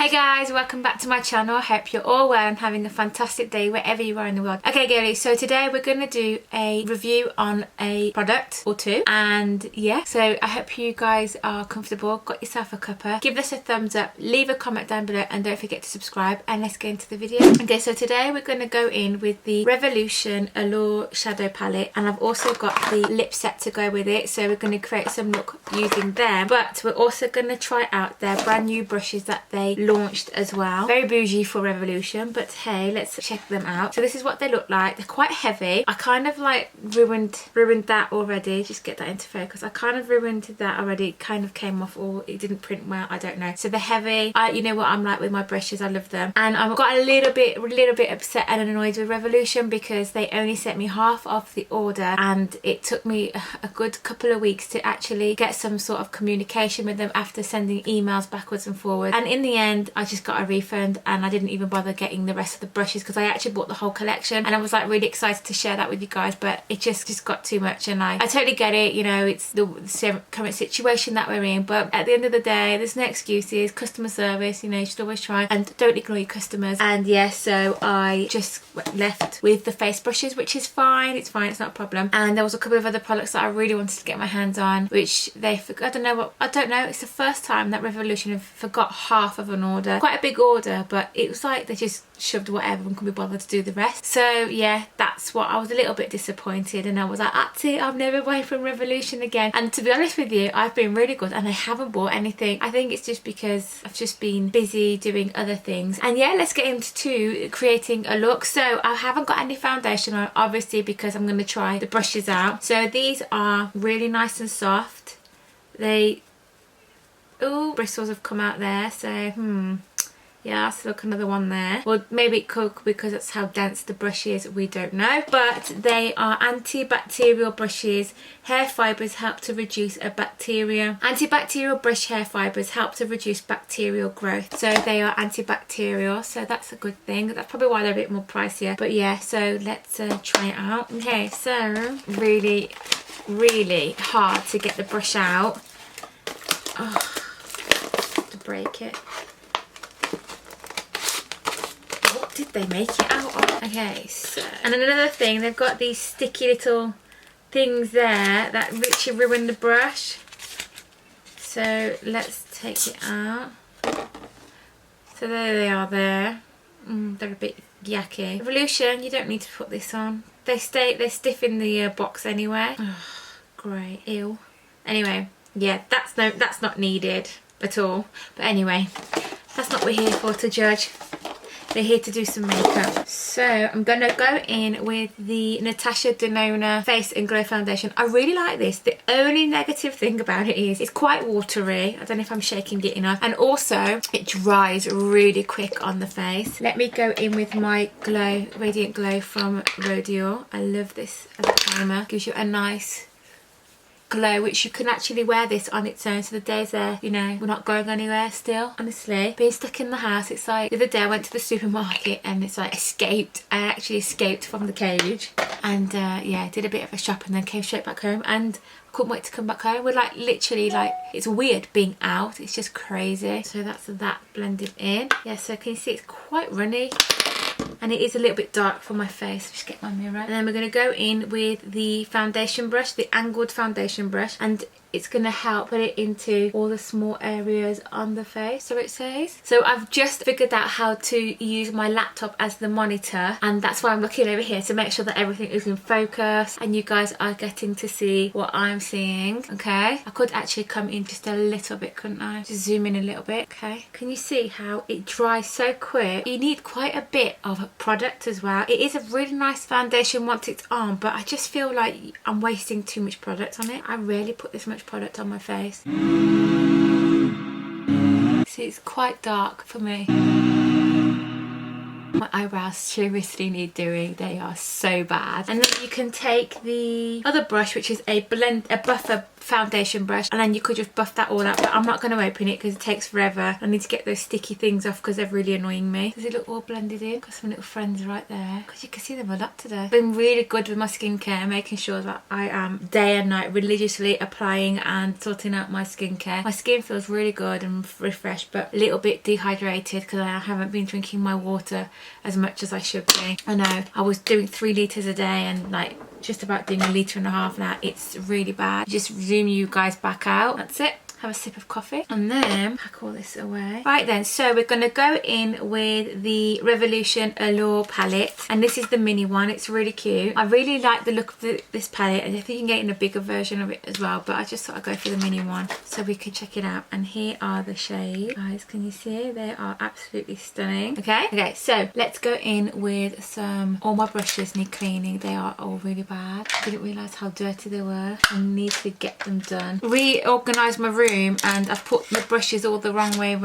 Hey guys, welcome back to my channel. I hope you're all well and having a fantastic day wherever you are in the world. Okay girlies, so today we're going to do a review on a product or two, and yeah, so I hope you guys are comfortable, got yourself a cuppa, give us a thumbs up, leave a comment down below, and don't forget to subscribe, and let's get into the video. Okay, so today we're going to go in with the Revolution Allure shadow palette, and I've also got the lip set to go with it, so we're going to create some look using them, but we're also going to try out their brand new brushes that they launched as well. Very bougie for Revolution, but hey, let's check them out. So this is what they look like. They're quite heavy. I kind of like ruined that already. Just get that into focus. I kind of ruined that already. It kind of came off, or it didn't print well, I don't know. So they're heavy. You know what I'm like with my brushes, I love them. And I've got a little bit upset and annoyed with Revolution because they only sent me half of the order, and it took me a good couple of weeks to actually get some sort of communication with them after sending emails backwards and forwards. And in the end, I just got a refund, and I didn't even bother getting the rest of the brushes because I actually bought the whole collection, and I was like really excited to share that with you guys, but it just got too much. And I totally get it, you know, it's the current situation that we're in, but at the end of the day, there's no excuses. Customer service, you know, you should always try, and don't ignore your customers. And yeah, so I just left with the face brushes, which is fine. It's fine, it's not a problem. And there was a couple of other products that I really wanted to get my hands on, which they forgot. I don't know, it's the first time that Revolution have forgot half of an order. Quite a big order, but it was like they just shoved whatever and couldn't be bothered to do the rest. So yeah, that's what I was a little bit disappointed, and I was like, that's it, I'm never away from Revolution again. And to be honest with you, I've been really good and I haven't bought anything. I think it's just because I've just been busy doing other things. And yeah, let's get into creating a look. So I haven't got any foundation on, obviously, because I'm going to try the brushes out. So these are really nice and soft. Oh, bristles have come out there, so yeah, let's look, another one there. Well, maybe it could because that's how dense the brush is, we don't know. But they are antibacterial brushes. Hair fibres help to reduce a bacteria. Antibacterial brush hair fibres help to reduce bacterial growth. So they are antibacterial, so that's a good thing. That's probably why they're a bit more pricier. But yeah, so let's try it out. Okay, so really hard to get the brush out. Oh, to break it. What did they make it out of? Okay, so, and another thing, they've got these sticky little things there that literally ruin the brush. So let's take it out. So there they are there. They're a bit yucky. Revolution, you don't need to put this on. They're stiff in the box anyway. Oh, great, ew. Anyway, yeah, that's not needed at all. But anyway, that's not what we're here for, to judge. They're here to do some makeup. So I'm going to go in with the Natasha Denona Face and Glow Foundation. I really like this. The only negative thing about it is it's quite watery. I don't know if I'm shaking it enough. And also it dries really quick on the face. Let me go in with my Glow, Radiant Glow from Rodior. I love this as a primer. Gives you a nice glow, which you can actually wear this on its own. So the days there, you know, we're not going anywhere still. Honestly, being stuck in the house, it's like the other day I went to the supermarket and it's like I actually escaped from the cage, and yeah, did a bit of a shop and then came straight back home, and I couldn't wait to come back home. We're like literally like, it's weird being out, it's just crazy. So that's that blended in. Yeah, so can you see it's quite runny, and it is a little bit dark for my face. Just get my mirror. And then we're going to go in with the foundation brush, the angled foundation brush, and it's going to help put it into all the small areas on the face, so it says. So I've just figured out how to use my laptop as the monitor, and that's why I'm looking over here to make sure that everything is in focus and you guys are getting to see what I'm seeing. Okay, I could actually come in just a little bit, couldn't I? Just zoom in a little bit. Okay, can you see how it dries so quick? You need quite a bit of product as well. It is a really nice foundation once it's on, but I just feel like I'm wasting too much product on it. I rarely put this much product on my face. See, it's quite dark for me. My eyebrows seriously need doing. They are so bad. And then you can take the other brush, which is a buffer foundation brush, and then you could just buff that all out, but I'm not going to open it because it takes forever. I need to get those sticky things off because they're really annoying me. Does it look all blended in? Got some little friends right there because you can see them a lot today. Been really good with my skincare, making sure that I am day and night religiously applying and sorting out my skincare. My skin feels really good and refreshed, but a little bit dehydrated because I haven't been drinking my water as much as I should be. I know I was doing 3 litres a day and like just about doing 1.5 litres now. It's really bad. Just zoom you guys back out. That's it. Have a sip of coffee and then pack all this away. Right then, so we're going to go in with the Revolution Allure palette, and this is the mini one. It's really cute. I really like the look of this palette, and I think you can get in a bigger version of it as well, but I just thought I'd go for the mini one so we can check it out. And here are the shades. Guys, can you see? They are absolutely stunning. Okay, so let's go in with some. All my brushes need cleaning. They are all really bad. I didn't realise how dirty they were. I need to get them done. Reorganise my room, and I've put the brushes all the wrong way,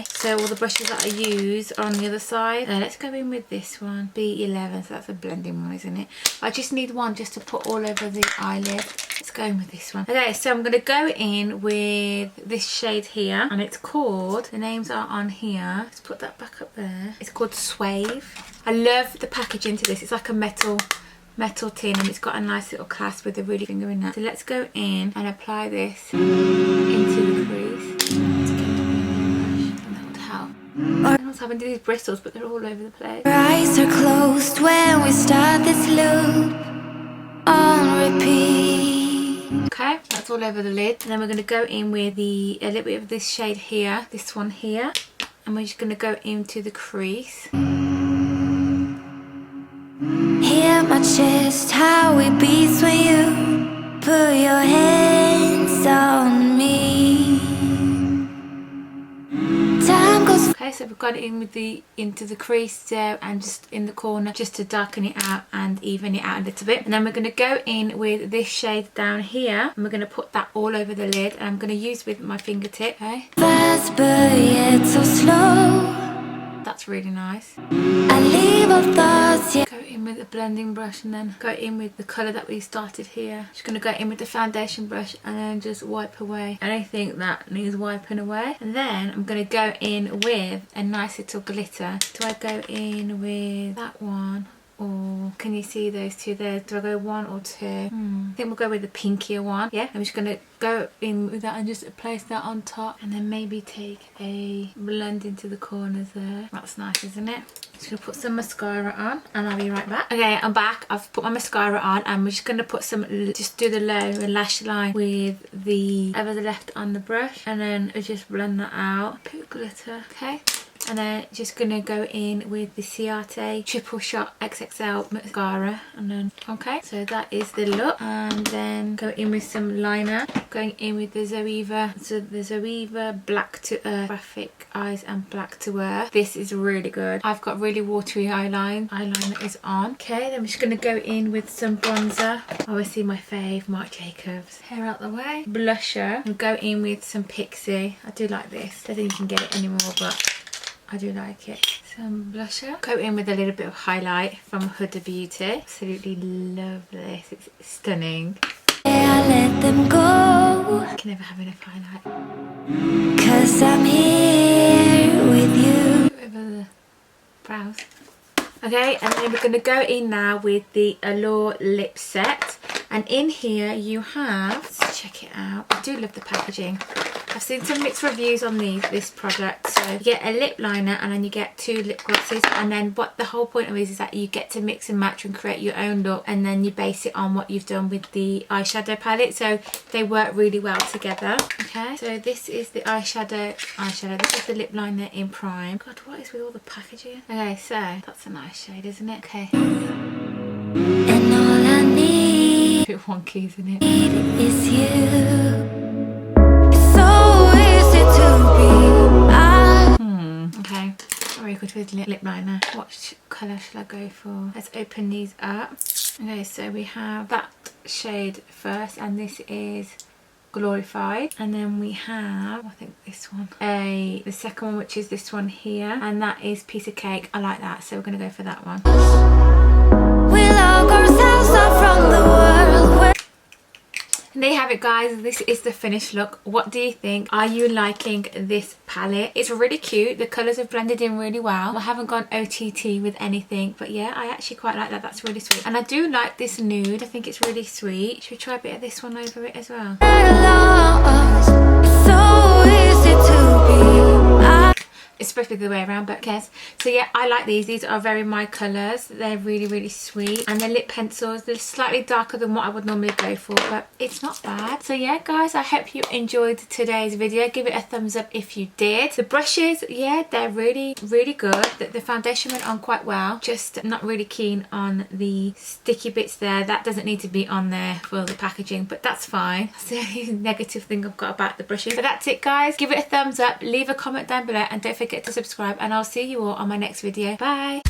so all the brushes that I use are on the other side. Let's go in with this one, B11, so that's a blending one, isn't it? I just need one just to put all over the eyelid. Let's go in with this one. Okay, so I'm going to go in with this shade here, and it's called, the names are on here, let's put that back up there. It's called Swave. I love the packaging to this. It's like a metal tin, and it's got a nice little clasp with a really finger in that. So let's go in and apply this into the crease. And that would help. I don't know what's happened to these bristles, but they're all over the place. Our eyes are closed when we start this loop on repeat. Okay, that's all over the lid. And then we're going to go in with a little bit of this shade here, this one here, and we're just going to go into the crease. Hear my chest, how it beats when you put your hands on me. Time goes. Okay, so we've got it in with into the crease there and just in the corner, just to darken it out and even it out a little bit. And then we're going to go in with this shade down here, and we're going to put that all over the lid, and I'm going to use with my fingertip. Okay, Fast but yet so slow. that's really nice. I leave all thoughts, yeah. Go in with a blending brush and then go in with the colour that we started here. Just going to go in with the foundation brush and then just wipe away anything that needs wiping away. And then I'm going to go in with a nice little glitter. Do I go in with that one? Or can you see those two there? Do I go 1 or 2? I think we'll go with the pinkier one. Yeah, I'm just going to go in with that and just place that on top, and then maybe take a blend into the corners there. That's nice, isn't it? Just going to put some mascara on and I'll be right back. Okay, I'm back. I've put my mascara on and we're just going to put some, just do the lower lash line with the over the left on the brush, and then I just blend that out. Put glitter. Okay. And then just going to go in with the Ciate Triple Shot XXL mascara. And then, okay, so that is the look. And then go in with some liner. Going in with the Zoeva. So the Zoeva Black to Earth Graphic Eyes and Black to Earth. This is really good. I've got really watery eyeliner. Eyeliner is on. Okay, then I'm just going to go in with some bronzer. Obviously my fave, Marc Jacobs. Hair out the way. Blusher. And go in with some Pixie. I do like this. I don't think you can get it anymore, but I do like it. Some blusher. Go in with a little bit of highlight from Huda Beauty. Absolutely love this. It's stunning. I let them go. I can never have enough highlight. 'Cause I'm here with you. Over the brows. Okay, and then we're going to go in now with the Allure lip set. And in here you have, let's check it out. I do love the packaging. I've seen some mixed reviews on this product. So you get a lip liner and then you get 2 lip glosses, and then what the whole point of it is that you get to mix and match and create your own look, and then you base it on what you've done with the eyeshadow palette, so they work really well together. Okay, so this is the eyeshadow. This is the lip liner in Prime. God, what is with all the packaging? Okay, so that's a nice shade, isn't it? Okay. And all I need A bit wonky, isn't it? is you. So easy to be. Okay, very good with lip liner. What colour should I go for? Let's open these up. Okay, so we have that shade first, and this is Glorified. And then we have, I think this one, the second one, which is this one here, and that is Piece of Cake. I like that, so we're going to go for that one. We lock ourselves up from the world. And there you have it, guys. This is the finished look. What do you think? Are you liking this palette? It's really cute. The colours have blended in really well. I haven't gone OTT with anything, but yeah, I actually quite like that. That's really sweet. And I do like this nude. I think it's really sweet. Should we try a bit of this one over it as well? It's supposed to be the way around, but who cares? So yeah, I like these. These are very my colours. They're really sweet. And they're lip pencils. They're slightly darker than what I would normally go for, but it's not bad. So yeah, guys, I hope you enjoyed today's video. Give it a thumbs up if you did. The brushes, yeah, they're really good. The foundation went on quite well. Just not really keen on the sticky bits there. That doesn't need to be on there for the packaging, but that's fine. That's the only negative thing I've got about the brushes. But that's it, guys. Give it a thumbs up. Leave a comment down below, and don't forget to subscribe, and I'll see you all on my next video. Bye.